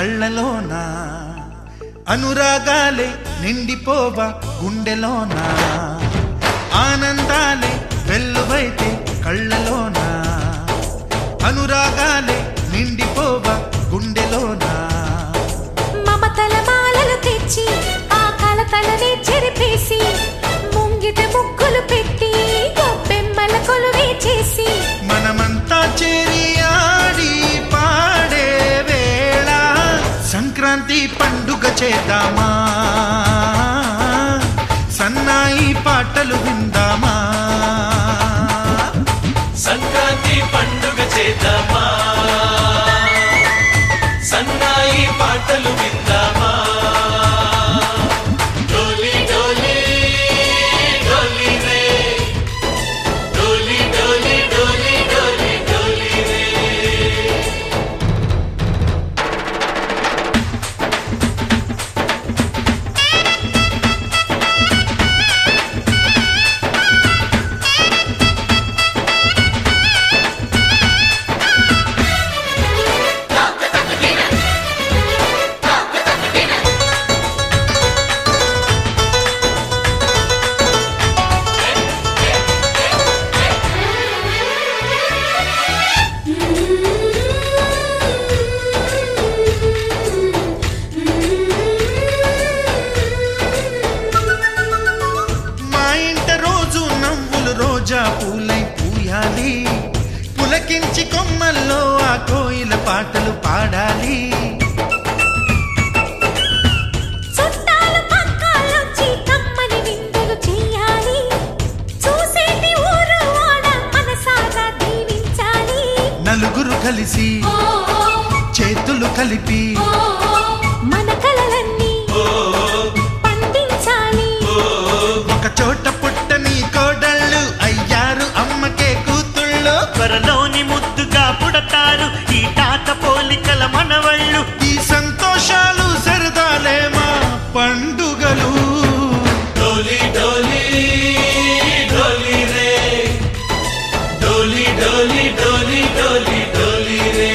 కళ్ళలోన అనురాగాలే నిండిపోవా గుండెలోన ఆనందాలే వెల్లువైతే కళ్ళలోన అనురాగాలే నిండిపోవా గుండెలోన మమతల మాలలు తెచ్చి ఆ కలతలనే చెరిపేసి ముంగిట ముగ్గులు పెట్టి గొప్పెమ్మల కొలువే చేసి మనమంతా చేరి ఆడి పాడే వేళ సంక్రాంతి పండుగ చేద్దామా సన్నాయి పాటలు విందామా సంక్రాంతి పండుగ చేద్దామా సన్నాయి పాటలు విందామా డోలి డోలి డోలి రే డోలి డోలి డోలి డోలి డోలి రే రోజా పూలై పూయాలి పులకించి కొమ్మల్లో ఆ కోయిల పాటలు పాడాలి చుట్టాలు పక్కాలొచ్చి కమ్మని విందులు చేయాలి చూసేటి ఊరు వాడ మనసారా దీవించాలి నలుగురు కలిసి చేతులు కలిపి మన కలలన్నీ పండించాలి ఒక చోట పుట్టని కోడళ్ళు అయ్యారు అమ్మకే కూతుళ్ళు త్వరలోని ముద్దుగా పుడతారు ఈ తాత పోలికల మనవళ్ళు ఈ సంతోషాలు సరదాలే మా పండుగలు డోలి డోలి డోలి రే డోలి డోలి డోలి డోలి డోలి రే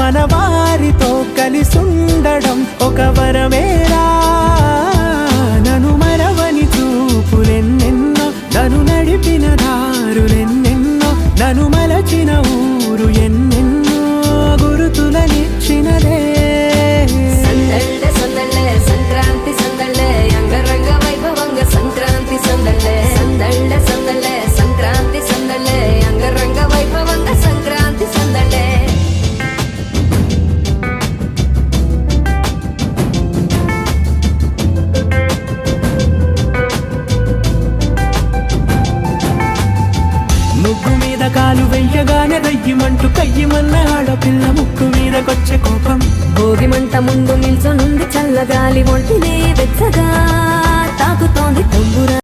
మన వారితో కలిసుండడం ఒక వరమేరా నన్ను మరవని చూపులెన్నెన్నో నన్ను నడిపిన దారులెన్నెన్నో నన్ను మలచిన ఊరు ఎన్నెన్నో గురుతులనిచ్చినదే సందళ్ళే సందళ్ళే సంక్రాంతి సందళ్ళే అంగరంగ వైభవంగ సంక్రాంతి సందళ్ళే సందళ్ళే సందళ్ళే సంక్రాంతి సందళ్ళే అంగరంగ వైభవంగ సంక్రాంతి సందళ్ళే ముగ్గు మీద కాలు వెయ్యగానే రయ్యమంటూ కయ్యమన్న ఆడపిల్ల ముక్కు మీదకొచ్చే కోపం భోగి మంట ముందు నిల్చొనుంది చల్లగాలి ఒంటినే వెచ్చగా తాకుతోంది తంబురా